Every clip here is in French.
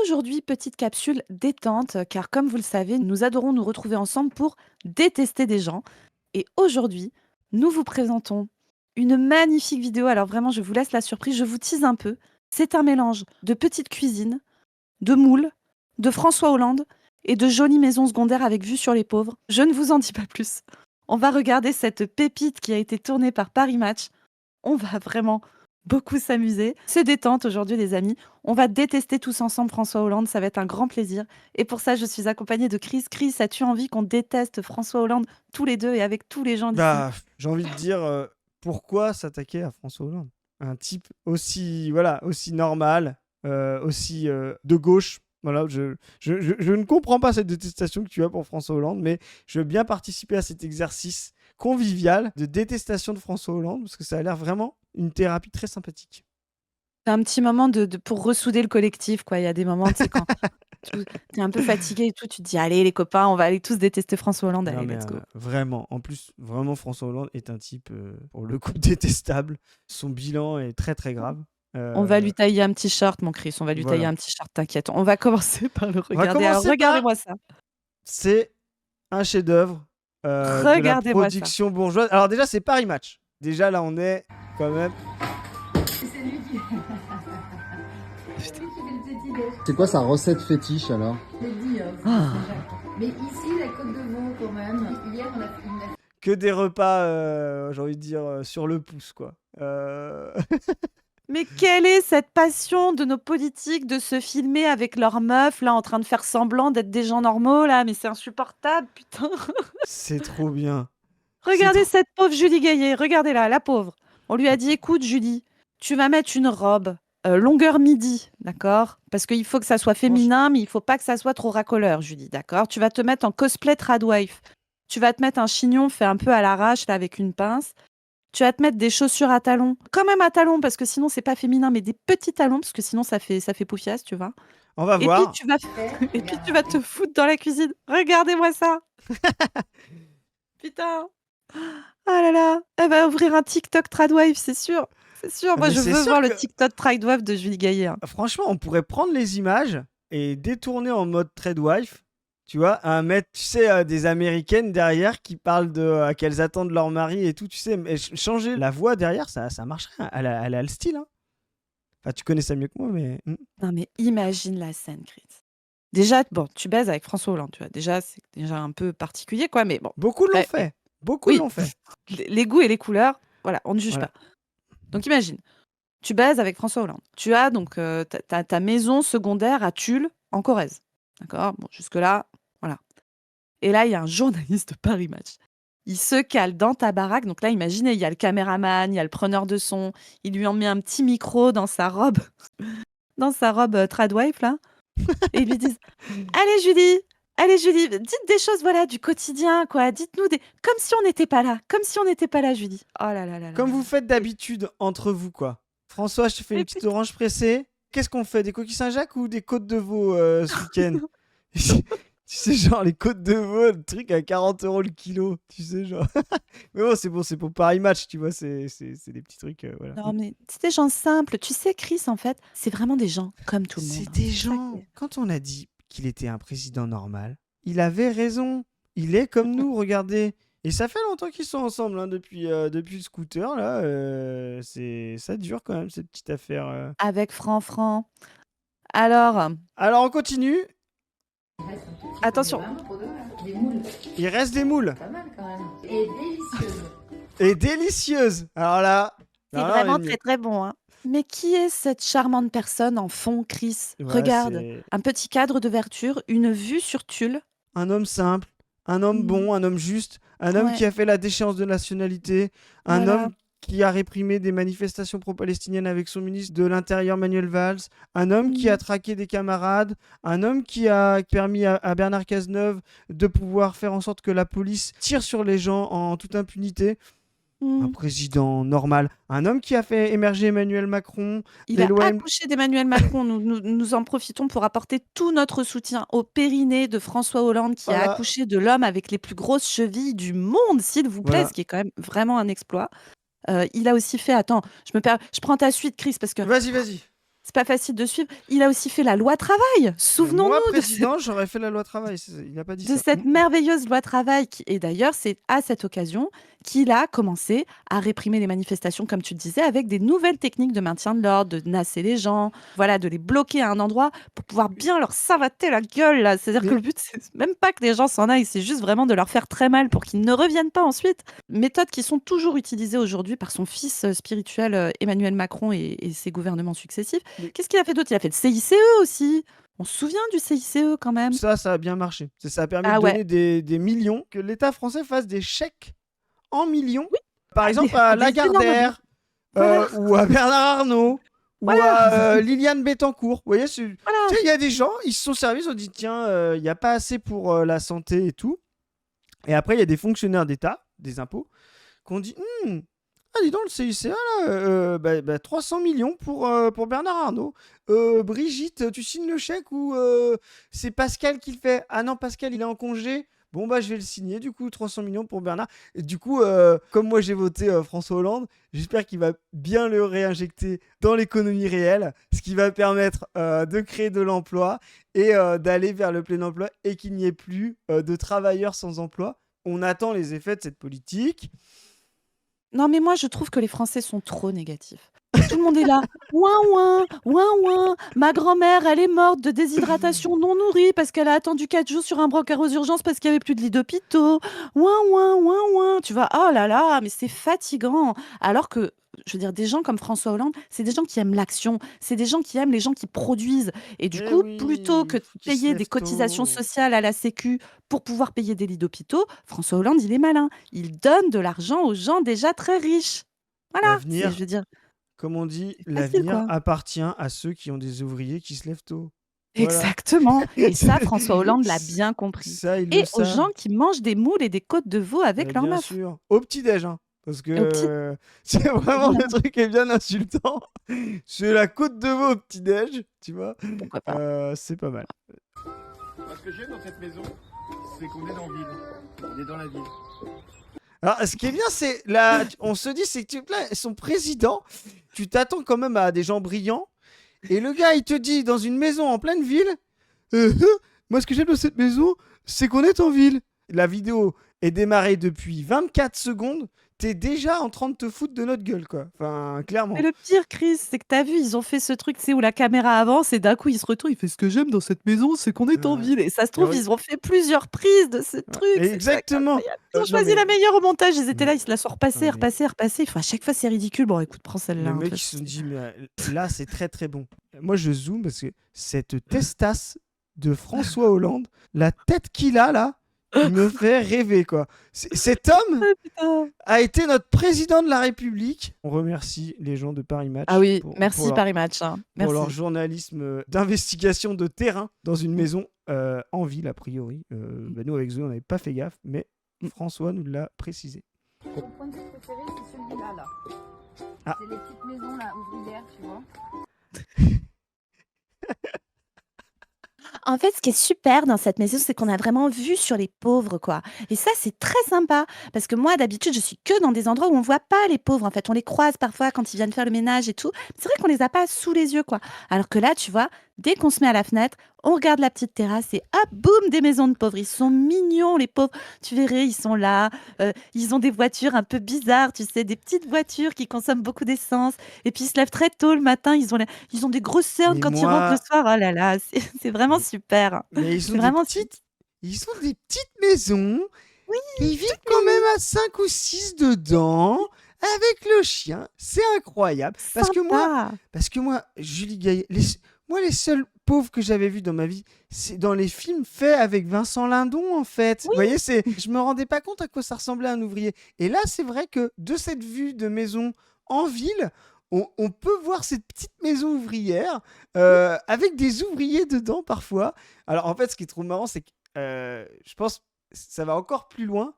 Aujourd'hui, petite capsule détente, car comme vous le savez, nous adorons nous retrouver ensemble pour détester des gens. Et aujourd'hui, nous vous présentons une magnifique vidéo. Alors vraiment, je vous laisse la surprise, je vous tease un peu. C'est un mélange de petite cuisine, de moules, de François Hollande et de jolies maisons secondaires avec vue sur les pauvres. Je ne vous en dis pas plus. On va regarder cette pépite qui a été tournée par Paris Match. On va vraiment beaucoup s'amuser. C'est détente aujourd'hui, les amis. On va détester tous ensemble François Hollande. Ça va être un grand plaisir. Et pour ça, je suis accompagnée de Chris. Chris, as-tu envie qu'on déteste François Hollande tous les deux et avec tous les gens d'ici? Bah, j'ai envie de dire, pourquoi s'attaquer à François Hollande? Un type aussi, voilà, aussi normal, aussi de gauche. Voilà, je ne comprends pas cette détestation que tu as pour François Hollande, mais je veux bien participer à cet exercice convivial de détestation de François Hollande, parce que ça a l'air vraiment une thérapie très sympathique. C'est un petit moment pour ressouder le collectif, quoi. Il y a des moments, tu sais, quand tu es un peu fatigué et tout, tu te dis, allez, les copains, on va aller tous détester François Hollande. Non Allez, mais let's go. vraiment, en plus, vraiment François Hollande est un type, pour le coup détestable. Son bilan est très, très grave. On va Heu, lui tailler un petit short, mon Chris. On va lui tailler voilà. un petit short, t'inquiète. On va commencer par le On va regarder. Alors, commencer par regardez-moi ça. c'est un chef-d'œuvre, de la Regardez-moi ça. production bourgeoise. Alors déjà, c'est Paris Match. Déjà là, on est quand même C'est lui qui... c'est lui qui fait le petit déj. C'est quoi sa recette fétiche alors? Je l'ai dit, c'est Ah. Saint-Jacques. Mais ici, la côte de veau quand même. Hier, on a fait une... que des repas, j'ai envie de dire, sur le pouce, quoi. Mais quelle est cette passion de nos politiques de se filmer avec leurs meufs, là, en train de faire semblant d'être des gens normaux, là? Mais c'est insupportable, putain. C'est trop bien. C'est Regardez trop cette pauvre Julie Gaillet, regardez-la, la pauvre. On lui a dit, écoute, Julie, tu vas mettre une robe longueur midi, d'accord? Parce qu'il faut que ça soit franche féminin, mais il faut pas que ça soit trop racoleur, Julie, d'accord? Tu vas te mettre en cosplay tradwife. Tu vas te mettre un chignon fait un peu à l'arrache, là, avec une pince. Tu vas te mettre des chaussures à talons, quand même à talons, parce que sinon c'est pas féminin, mais des petits talons, parce que sinon ça fait poufiasse, tu vois. on va Et puis voir. tu vas et puis tu vas te foutre dans la cuisine. Regardez-moi ça! Putain! Oh là là! Elle va ouvrir un TikTok tradwife, c'est sûr, c'est sûr. Ah Moi, mais je c'est veux sûr voir le que TikTok tradwife de Julie Gaillet, hein. franchement, on pourrait prendre les images et détourner en mode Tradewife, tu vois, à mettre, tu sais, des Américaines derrière qui parlent de qu'elles attendent leur mari et tout, tu sais, mais changer la voix derrière, ça marcherait. Elle a le style, hein. Enfin, tu connais ça mieux que moi, mais Non mais imagine la scène, Chris. Déjà, bon, tu baises avec François Hollande, tu vois? Déjà, c'est déjà un peu particulier, quoi, mais bon. beaucoup l'ont Après, fait. Beaucoup oui, l'ont fait. les goûts et les couleurs, voilà, on ne juge Voilà. pas. Donc imagine, tu baises avec François Hollande. Tu as donc ta maison secondaire à Tulle, en Corrèze. D'accord? Bon, jusque-là, voilà. Et là, il y a un journaliste de Paris Match. Il se cale dans ta baraque. Donc là, imaginez, il y a le caméraman, il y a le preneur de son. Il lui en met un petit micro dans sa robe, dans sa robe tradwife, là. Et ils lui disent, allez Julie, dites des choses, voilà, du quotidien, quoi. Dites-nous des... Comme si on n'était pas là. Comme si on n'était pas là, Julie. Oh là là là là Comme vous là. faites d'habitude entre vous, quoi. François, je te fais Mais une petite orange pressée. Qu'est-ce qu'on fait? Des coquilles Saint-Jacques ou des côtes de veau ce week-end? Tu sais, genre les côtes de veau, le truc à 40 € le kilo. Tu sais, genre. Mais bon, c'est pour Paris Match, tu vois. C'est des petits trucs, voilà. Non, mais c'est des gens simples. Tu sais, Chris, en fait, c'est vraiment des gens comme tout le monde, C'est hein. des C'est ça qui gens. est... Quand on a dit qu'il était un président normal, il avait raison. Il est comme nous, regardez. Et ça fait longtemps qu'ils sont ensemble, hein, depuis le scooter, là. Ça dure quand même, cette petite affaire. Avec Franfran. Alors, Alors, on continue. attention. Vraiment, pour de vrai. Des moules. Il reste des moules. Pas mal quand même. Et délicieuses. Et délicieuses. Alors là. C'est alors là, on vraiment est mieux. très très bon, hein. Mais qui est cette charmante personne en fond, Chris? Ouais, Regarde, c'est un petit cadre d'ouverture, une vue sur Tulle. un homme simple, un homme Mm. bon, un homme juste, un homme Ouais, qui a fait la déchéance de nationalité, un voilà. homme qui a réprimé des manifestations pro-palestiniennes avec son ministre de l'Intérieur Manuel Valls, un homme qui a Mm. traqué des camarades, un homme qui a permis à Bernard Cazeneuve de pouvoir faire en sorte que la police tire sur les gens en toute impunité. Un Mm. président normal, un homme qui a fait émerger Emmanuel Macron, Il les a lois. accouché d'Emmanuel Macron. Nous en profitons pour apporter tout notre soutien au périnée de François Hollande qui a Voilà, accouché de l'homme avec les plus grosses chevilles du monde, s'il vous plaît, voilà. ce qui est quand même vraiment un exploit. Il a aussi fait, attends, je prends ta suite, Chris, parce que Vas-y, vas-y. C'est pas facile de suivre. Il a aussi fait la loi travail. Moi, Souvenons-nous président, j'aurais fait la loi travail. Il n'a pas dit de ça. cette merveilleuse loi travail. Et d'ailleurs, c'est à cette occasion qu'il a commencé à réprimer les manifestations, comme tu le disais, avec des nouvelles techniques de maintien de l'ordre, de nasser les gens, voilà, de les bloquer à un endroit pour pouvoir bien leur savater la gueule, là. C'est-à-dire que Mais- le but, c'est même pas que les gens s'en aillent, c'est juste vraiment de leur faire très mal pour qu'ils ne reviennent pas ensuite. Méthodes qui sont toujours utilisées aujourd'hui par son fils spirituel Emmanuel Macron et ses gouvernements successifs. Mais- Qu'est-ce qu'il a fait d'autre? Il a fait le CICE aussi. On se souvient du CICE quand même. Ça a bien marché. Ça a permis Ah de ouais. donner des millions, que l'État français fasse des chèques en millions. Oui. Par Ah, exemple, des- à des énormes Lagardère, Voilà. ou à Bernard Arnault, ou Voilà. à Liliane Bettencourt. Vous voyez, tu Voilà. sais, il y a des gens, ils se sont servis, ils ont dit tiens, il n'y a pas assez pour la santé et tout. Et après, il y a des fonctionnaires d'État, des impôts, qui ont dit ah, dis donc, le CICA, là, 300 millions pour Bernard Arnault. Brigitte, tu signes le chèque ou c'est Pascal qui le fait? Ah non, Pascal, il est en congé. Bon, bah, je vais le signer, du coup, 300 millions pour Bernard. Et du coup, comme moi, j'ai voté François Hollande, j'espère qu'il va bien le réinjecter dans l'économie réelle, ce qui va permettre de créer de l'emploi et d'aller vers le plein emploi et qu'il n'y ait plus de travailleurs sans emploi. On attend les effets de cette politique. Non, mais moi, je trouve que les Français sont trop négatifs. Tout le monde est là. Ouin, ouin, ouin, ouin. Ma grand-mère, elle est morte de déshydratation non nourrie parce qu'elle a attendu 4 jours sur un brancard aux urgences parce qu'il n'y avait plus de lit d'hôpitaux. Ouin, ouin, ouin, ouin. Tu vois, oh là là, mais c'est fatigant. Alors que, je veux dire, des gens comme François Hollande, c'est des gens qui aiment l'action. C'est des gens qui aiment les gens qui produisent. Et du Eh coup, oui, plutôt que de faut qu'ils se payer lèvent des cotisations tôt. sociales à la Sécu pour pouvoir payer des lits d'hôpitaux, François Hollande, il est malin. Il donne de l'argent aux gens déjà très riches. Voilà, L'avenir, je veux dire, comme on dit, c'est facile, l'avenir quoi. appartient à ceux qui ont des ouvriers qui se lèvent tôt. Voilà. Exactement. Et ça, François Hollande l'a bien compris. Ça, ils Et le aux gens savent. qui mangent des moules et des côtes de veau avec leurs Bien meufs. sûr. Au petit-déj, hein, parce Et au petit, que c'est vraiment le évidemment, truc qui est bien insultant. C'est la côte de veau au petit-déj, tu vois. pourquoi pas. C'est pas mal. Moi, ce que j'aime dans cette maison, c'est qu'on est dans la ville. On est dans la ville. Alors, ce qui est bien, c'est on se dit, c'est que là, son président, tu t'attends quand même à des gens brillants. Et le gars, il te dit, dans une maison en pleine ville, moi, ce que j'aime dans cette maison, c'est qu'on est en ville. La vidéo est démarrée depuis 24 secondes. T'es déjà en train de te foutre de notre gueule, quoi. Enfin, clairement. Et le pire, Chris, c'est que t'as vu, ils ont fait ce truc, c'est où la caméra avance et d'un coup, il se retourne, il fait ce que j'aime dans cette maison, c'est qu'on est en Ouais. ville. Et ça se Et trouve, oui. ils ont fait plusieurs prises de ce truc. C'est ça qui est Exactement. incroyable. Ils ont Non, choisi mais- la meilleure au montage. Ils étaient mais- là, ils se la sont repassés, mais- repassés, repassés. Enfin, à chaque fois, c'est ridicule. Bon, écoute, prends celle-là. Les hein, de mecs, toute ils se façon, sont dit, mais là, c'est très très bon. Moi, je zoome parce que cette testasse de François Hollande, la tête qu'il a là, il me fait rêver, quoi. Cet homme Ah, putain. a été notre président de la République. On remercie les gens de Paris Match Ah oui, pour merci leur, Paris Match. hein. pour leur Merci. journalisme d'investigation de terrain dans une maison en ville, a priori. Nous, avec Zoé, on n'avait pas fait gaffe, mais François nous l'a précisé. Mon point de vue préféré, c'est celui-là, là. Ah. C'est les petites maisons, là, ouvrières, tu vois. En fait, ce qui est super dans cette maison, c'est qu'on a vraiment vue sur les pauvres, quoi. Et ça, c'est très sympa. Parce que moi, d'habitude, je suis que dans des endroits où on voit pas les pauvres. En fait, on les croise parfois quand ils viennent faire le ménage et tout. C'est vrai qu'on les a pas sous les yeux, quoi. Alors que là, tu vois, dès qu'on se met à la fenêtre, on regarde la petite terrasse et hop, boum, des maisons de pauvres. Ils sont mignons, les pauvres. Tu verrais, ils sont là. Ils ont des voitures un peu bizarres, tu sais, des petites voitures qui consomment beaucoup d'essence. Et puis, ils se lèvent très tôt le matin. Ils ont des grosses cernes Mais quand ils rentrent le moi, soir. Oh là là, c'est vraiment super. mais ils C'est ont des vraiment petites, ils ont des petites maisons. Oui, Ils vivent quand même à 5 ou 6 dedans, avec le chien. C'est incroyable. Parce que moi, Julie Gaillet, les seuls pauvres que j'avais vus dans ma vie, c'est dans les films faits avec Vincent Lindon, en fait. Vous voyez, je me rendais pas compte à quoi ça ressemblait un ouvrier. Et là, c'est vrai que de cette vue de maison en ville, on peut voir cette petite maison ouvrière avec des ouvriers dedans parfois. Alors en fait, ce qui est trop marrant, c'est que je pense ça va encore plus loin.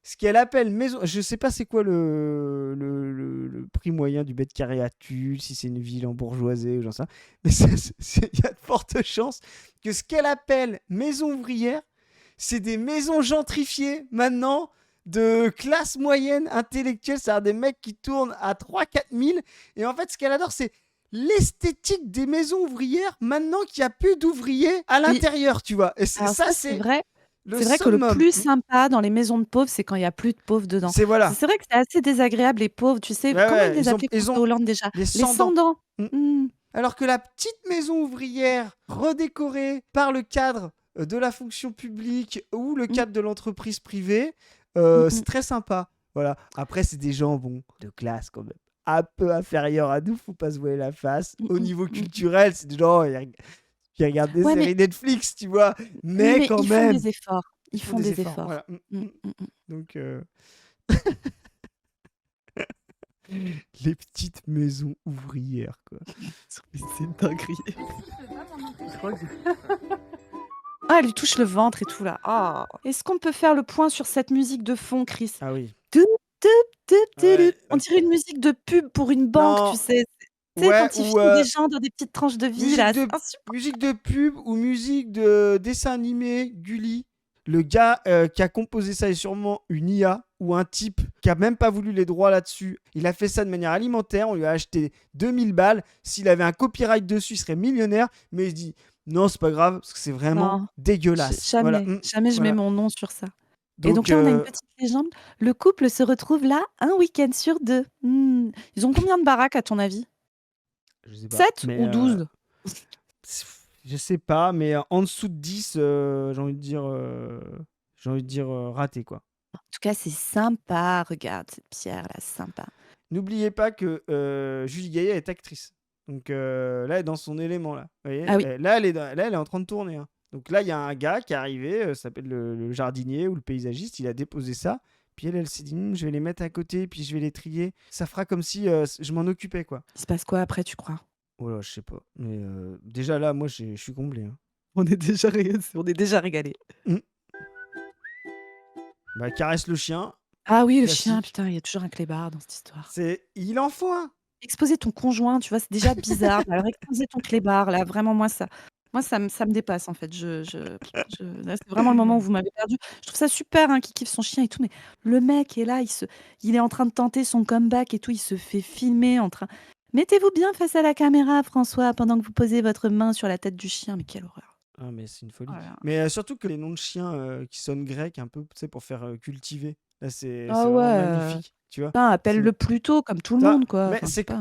Ce qu'elle appelle maison, je sais pas c'est quoi le prix moyen du mètre carré à Tulle, si c'est une ville en bourgeoisie ou j'en sais rien. Mais il y a de fortes chances que ce qu'elle appelle maison ouvrière, c'est des maisons gentrifiées maintenant de classe moyenne intellectuelle, c'est-à-dire des mecs qui tournent à 3-4 000. Et en fait, ce qu'elle adore, c'est l'esthétique des maisons ouvrières maintenant qu'il n'y a plus d'ouvriers à l'intérieur, tu vois. Et Alors ça, c'est c'est vrai. le C'est vrai que le summum. plus sympa dans les maisons de pauvres, c'est quand il y a plus de pauvres dedans. C'est voilà. C'est vrai que c'est assez désagréable les pauvres, tu sais, Ouais, comment ouais, ils les appelaient ils François ont Hollande déjà? les Les sans-dents. sans-dents. Mm. Mmh. Alors que la petite maison ouvrière redécorée par le cadre de la fonction publique ou le Mmh. cadre de l'entreprise privée, Mmh c'est mh. très sympa. Voilà. Après, c'est des gens, bon, de classe quand même. Un peu inférieurs à nous, faut pas se voiler la face. Mmh Au mh. niveau Mmh. culturel, c'est des gens qui regardent des Ouais, mais séries Netflix, tu vois. oui, Mais mais quand ils font même, des efforts. Ils ils font font des des efforts. efforts. Voilà. Mmh, mmh, mmh. Donc, les petites maisons ouvrières, quoi. C'est une dinguerie. Si, je peux pas m'en empêcher. Ah, elle lui touche le ventre et tout là. Ah. Est-ce qu'on peut faire le point sur cette musique de fond, Chris? Ah oui. Toup, toup, toup, touloup. Ouais, On dirait une musique de pub pour une banque, tu non, sais. Tu sais, ouais, quand ils ou filment des gens dans des petites tranches de vie là, c'est musique de pub ou musique de dessin animé, Gulli. Le gars qui a composé ça est sûrement une IA ou un type qui a même pas voulu les droits là-dessus. Il a fait ça de manière alimentaire, on lui a acheté 2000 balles. S'il avait un copyright dessus, il serait millionnaire. Mais il se dit, non, c'est pas grave, parce que c'est vraiment non, dégueulasse. jamais, Voilà. jamais je mets Voilà. mon nom sur ça. Et Donc, donc là, on a une petite légende. Le couple se retrouve là un week-end sur 2. Ils ont combien de baraques à ton avis? je sais pas. 7 Mais ou 12? je sais pas, mais en dessous de 10, j'ai envie de dire raté, quoi. En tout cas, c'est sympa. Regarde cette pierre là, sympa. N'oubliez pas que Julie Gaillet est actrice. Donc là, elle est dans son élément, là. Vous voyez. Ah oui. Là, elle est en train de tourner, hein. Donc là, il y a un gars qui est arrivé, ça s'appelle le jardinier ou le paysagiste, il a déposé ça. Puis elle s'est dit, je vais les mettre à côté, puis je vais les trier. Ça fera comme si je m'en occupais, quoi. Il se passe quoi après, tu crois? Oh là, je sais pas. Mais déjà là, moi, je suis comblé, hein. On est déjà régalés. Mm. Bah, caresse le chien. Ah oui, le Classique. chien, putain, il y a toujours un clébard dans cette histoire. Il en faut un. Exposer ton conjoint, tu vois, c'est déjà bizarre. Alors exposer ton clébard, là, vraiment, moi, ça me dépasse, en fait. Là, c'est vraiment le moment où vous m'avez perdue. Je trouve ça super, hein, qu'il kiffe son chien et tout, mais le mec est là, il est en train de tenter son comeback et tout, il se fait filmer en train. Mettez-vous bien face à la caméra, François, pendant que vous posez votre main sur la tête du chien. Mais quelle horreur. Ah, mais c'est une folie. Oh là là. Mais surtout que les noms de chiens qui sonnent grecs un peu, tu sais, pour faire cultiver. Là, c'est Ah vraiment ouais. magnifique, tu vois. Putain, appelle-le plutôt comme tout le Ça, monde, quoi. mais Enfin, c'est pas...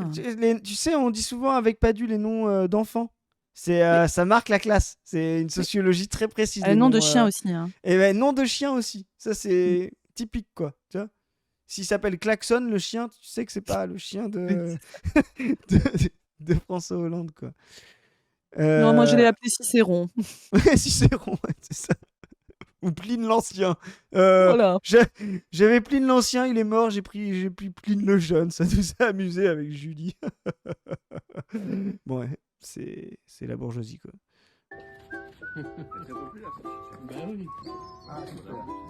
tu sais, on dit souvent avec Padu les noms d'enfants. Ça marque la classe. C'est une sociologie très précise. Le les nom noms, de chien aussi, hein. Et ben, nom de chien aussi. Ça, c'est typique, quoi. Tu vois. S'il s'appelle Klaxon, le chien, tu sais que c'est pas le chien de... de François Hollande, quoi. Non, moi je l'ai appelé Cicéron. Ouais, Cicéron, ouais, c'est ça. Ou Pline l'Ancien. Voilà. J'avais Pline l'Ancien, il est mort, j'ai pris Pline le Jeune. Ça nous a amusé avec Julie. Bon, ouais, c'est la bourgeoisie, quoi.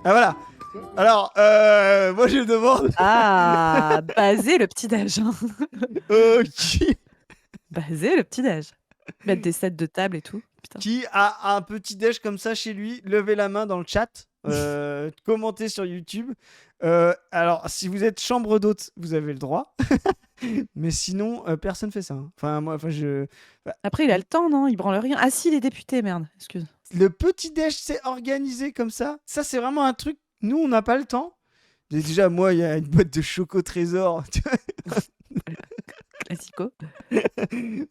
Ah, voilà. Alors, moi je demande Ah, baser le petit-déj. Hein. Baser le petit-déj. Mettre des sets de table et tout. Putain. Qui a un petit déj comme ça chez lui, levez la main dans le chat, commentez sur YouTube. Alors, si vous êtes chambre d'hôte, vous avez le droit. Mais sinon, personne fait ça, hein. Enfin, moi, Après, il a le temps, non? Il branle rien. Ah si, il est député, merde. Excuse. le petit déj, c'est organisé comme ça. Ça, c'est vraiment un truc. Nous, on n'a pas le temps. Déjà, moi, il y a une boîte de choco trésor. Tu vois. Classico.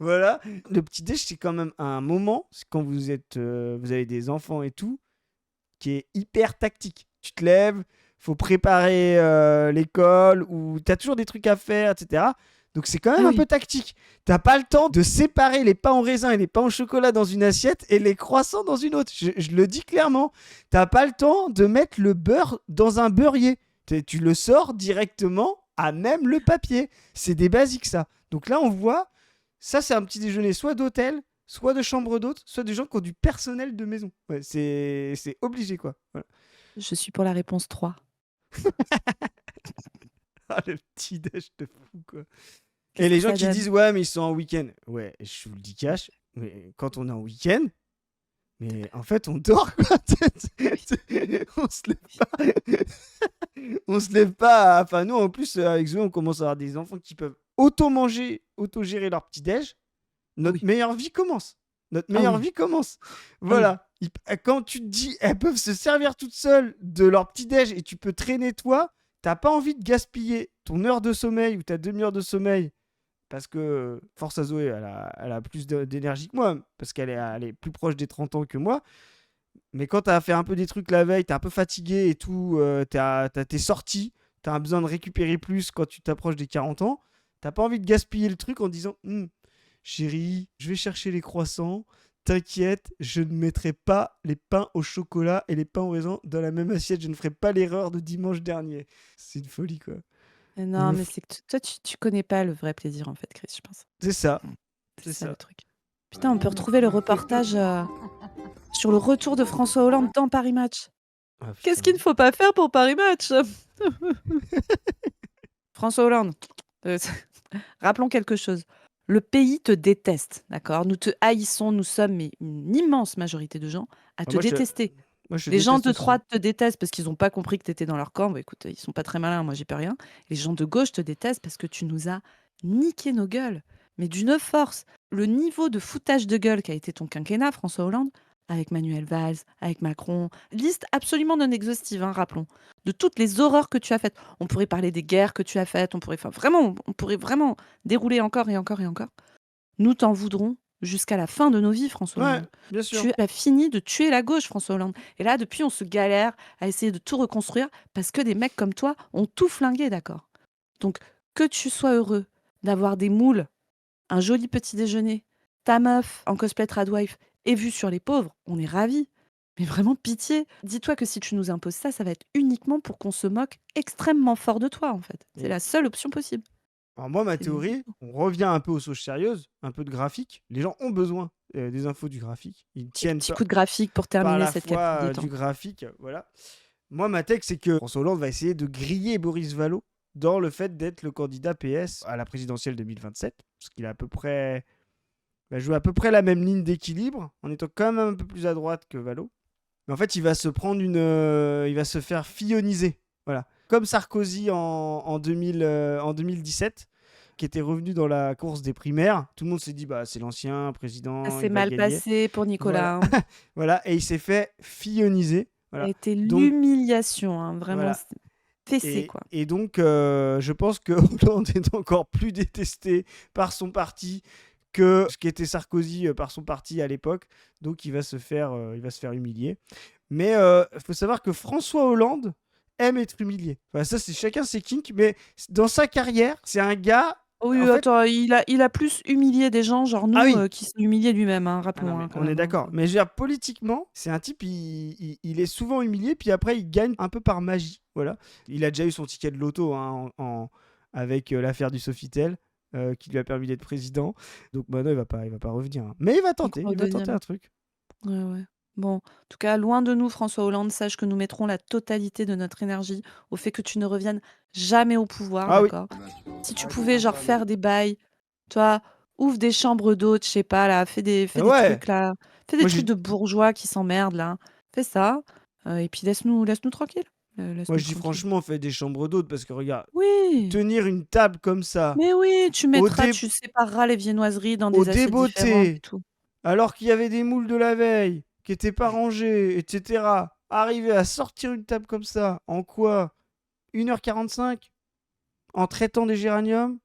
Voilà. Le petit déj, c'est quand même un moment, quand vous avez des enfants et tout, qui est hyper tactique. Tu te lèves, faut préparer l'école, ou t'as toujours des trucs à faire, etc. Donc c'est quand même un peu tactique. T'as pas le temps de séparer les pains au raisin et les pains au chocolat dans une assiette et les croissants dans une autre. Je le dis clairement. T'as pas le temps de mettre le beurre dans un beurrier. Tu le sors directement à même le papier. C'est des basiques, ça. Donc là, on voit, ça c'est un petit déjeuner soit d'hôtel, soit de chambre d'hôte, soit des gens qui ont du personnel de maison. Ouais, c'est obligé, quoi. Voilà. Je suis pour la réponse 3. Ah, le petit déj de fou, quoi. Et les gens qui disent, ouais, mais ils sont en week-end. Ouais, je vous le dis cash, mais quand on est en week-end, mais en fait, on dort, quoi. On se lève pas. On se lève pas. Enfin, nous, en plus, avec Zoé, on commence à avoir des enfants qui peuvent auto-manger autogérer leur petit-déj, notre Oui. meilleure vie commence. Notre Ah meilleure oui. vie commence. Ah oui. Voilà. Quand tu te dis, elles peuvent se servir toutes seules de leur petit-déj et tu peux traîner toi, t'as pas envie de gaspiller ton heure de sommeil ou ta demi-heure de sommeil parce que force à Zoé, elle a plus d'énergie que moi parce elle est plus proche des 30 ans que moi. Mais quand t'as fait un peu des trucs la veille, t'es un peu fatigué et tout, t'es sorti, t'as besoin de récupérer plus quand tu t'approches des 40 ans, t'as pas envie de gaspiller le truc en disant chérie, je vais chercher les croissants, t'inquiète, je ne mettrai pas les pains au chocolat et les pains au raisin dans la même assiette, je ne ferai pas l'erreur de dimanche dernier. C'est une folie quoi. Mais Il non, me mais f- c'est que toi, tu connais pas le vrai plaisir, en fait, Chris, je pense. C'est ça, C'est c'est ça le ça. truc. Putain, on peut retrouver le reportage sur le retour de François Hollande dans Paris Match. Ah Qu'est-ce putain. qu'il ne faut pas faire pour Paris Match? François Hollande, euh, rappelons quelque chose. Le pays te déteste, d'accord? Nous te haïssons, nous sommes mais une immense majorité de gens à te Moi, détester. je te Les gens déteste de aussi. droite te détestent parce qu'ils n'ont pas compris que tu étais dans leur camp. Bah, écoute, ils sont pas très malins, moi j'y peux rien. Les gens de gauche te détestent parce que tu nous as niqué nos gueules. Mais d'une force. Le niveau de foutage de gueule qu'a été ton quinquennat, François Hollande, avec Manuel Valls, avec Macron, liste absolument non exhaustive, hein, rappelons, de toutes les horreurs que tu as faites. On pourrait parler des guerres que tu as faites, on pourrait vraiment dérouler encore et encore et encore. Nous t'en voudrons jusqu'à la fin de nos vies, François Ouais, Hollande. bien sûr. Tu as fini de tuer la gauche, François Hollande. Et là, depuis, on se galère à essayer de tout reconstruire parce que des mecs comme toi ont tout flingué, d'accord? Donc, que tu sois heureux d'avoir des moules, un joli petit déjeuner, ta meuf en cosplay tradwife et vue sur les pauvres, on est ravis. Mais vraiment, pitié. Dis-toi que si tu nous imposes ça, ça va être uniquement pour qu'on se moque extrêmement fort de toi, en fait. C'est Et la seule option possible. alors moi, ma C'est du- théorie, on revient un peu aux choses sérieuses, un peu de graphique. Les gens ont besoin des infos du graphique. Ils tiennent Petit coup de graphique pour par terminer la cette foi capsule du détente. graphique. Voilà. Moi, ma tech, c'est que François Hollande va essayer de griller Boris Vallaud dans le fait d'être le candidat PS à la présidentielle 2027. Parce qu'il a à peu près... va jouer à peu près la même ligne d'équilibre, en étant quand même un peu plus à droite que Vallaud. Mais en fait, il va se prendre il va se faire filloniser. Voilà. Comme Sarkozy en 2017, qui était revenu dans la course des primaires. Tout le monde s'est dit, bah, c'est l'ancien Ça président, s'est il va mal gagner. passé pour Voilà. Nicolas, hein. Voilà. Et il s'est fait filloniser. Ça a Voilà. été Donc, l'humiliation, hein, vraiment voilà. fessé, quoi. Et donc, je pense que Hollande est encore plus détesté par son parti que ce qu'était Sarkozy par son parti à l'époque. Donc, il va se faire humilier. Mais il faut savoir que François Hollande aime être humilié. Enfin, ça, c'est chacun ses kinks. Mais dans sa carrière, c'est un gars. Oui, En fait, attends, il a plus humilié des gens, genre ah nous, oui. qui s'est humilié lui-même, hein, Ah non, rappelons, mais hein, quand on est même, hein. d'accord. Mais je veux dire, politiquement, c'est un type, il est souvent humilié, puis après, il gagne un peu par magie. Voilà. Il a déjà eu son ticket de loto hein, avec l'affaire du Sofitel, qui lui a permis d'être président. Donc maintenant, il va pas revenir, hein. Mais il va Il tenter, croit au il va tenter deuxième. un truc. Ouais, ouais. Bon, en tout cas, loin de nous, François Hollande, sache que nous mettrons la totalité de notre énergie au fait que tu ne reviennes jamais au pouvoir, Ah oui. d'accord? Si tu pouvais, genre, faire des bails, toi, ouvre des chambres d'hôtes, je sais pas, là, fais des Ouais. trucs, là. Fais des Moi, trucs j'ai de bourgeois qui s'emmerdent, là. Fais ça, et puis laisse-nous tranquilles. Moi, Laisse-nous je dis tranquilles. franchement, fais des chambres d'hôtes parce que regarde, Oui, tenir une table comme ça, mais oui, au, dé- tu sépareras les viennoiseries dans au des assiettes différentes et débeauté, tout. alors qu'il y avait des moules de la veille qui étaient pas rangés, etc. Arriver à sortir une table comme ça, en quoi 1h45 en traitant des géraniums,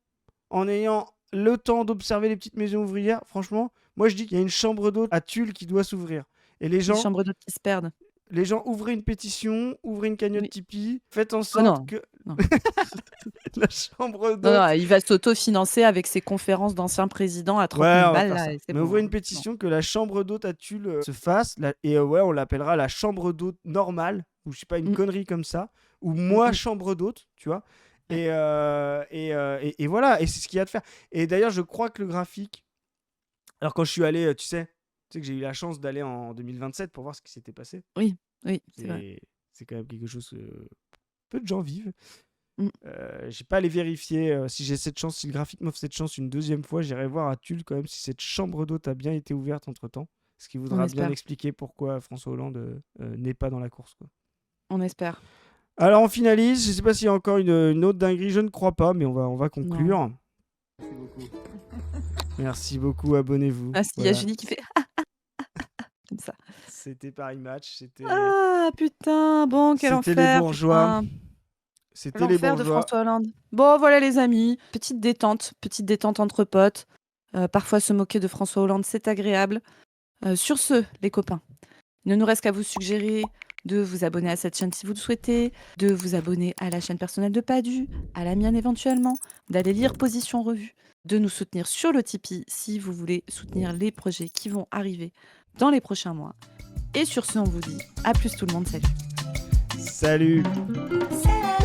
en ayant le temps d'observer les petites maisons ouvrières, franchement, moi je dis qu'il y a une chambre d'hôte à Tulle qui doit s'ouvrir. Et Les chambres d'hôtes qui se perdent. les gens ouvrez une pétition, ouvrez une cagnotte Oui. Tipeee, faites en Oh sorte non, que non. la chambre Non, non, d'hôte. il va s'autofinancer avec ses conférences d'anciens présidents à 30 Ouais, 000 on va balles, faire là, ça. et c'est Mais bon, ouvrez une hein. Non. pétition que la chambre d'hôte à Tulle se fasse. Et ouais, on l'appellera la chambre d'hôte normale, ou je sais pas, une Mm, connerie comme ça. Ou mm, moi, mm. chambre d'hôte, tu vois. Ouais. Et voilà, et c'est ce qu'il y a de faire. Et d'ailleurs, je crois que le graphique. Alors, quand je suis allé, tu sais que j'ai eu la chance d'aller en 2027 pour voir ce qui s'était passé. Oui, oui, c'est vrai. C'est quand même quelque chose que peu de gens vivent. Mm. J'ai pas allé vérifier si j'ai cette chance, si le graphique m'offre cette chance une deuxième fois, j'irai voir à Tulle quand même si cette chambre d'hôte a bien été ouverte entre temps. Ce qui On voudra bien espère, expliquer pourquoi François Hollande n'est pas dans la course, quoi. on espère. Alors on finalise, je sais pas s'il y a encore une autre dinguerie, je ne crois pas, mais on va Non. conclure. Merci beaucoup. Merci beaucoup, abonnez-vous. Ah, s'il y a Voilà. Julie qui fait comme ça. C'était Paris Match, Ah putain, bon, quel c'était les enfer, bourgeois. putain. C'était les L'enfer de bourgeois. François Hollande. Bon, voilà les amis, petite détente entre potes. Parfois se moquer de François Hollande, c'est agréable. Sur ce, les copains, il ne nous reste qu'à vous suggérer de vous abonner à cette chaîne si vous le souhaitez, de vous abonner à la chaîne personnelle de Padu, à la mienne éventuellement, d'aller lire Position Revue, de nous soutenir sur le Tipeee si vous voulez soutenir les projets qui vont arriver dans les prochains mois. Et sur ce, on vous dit à plus tout le monde, salut. Salut. C'est la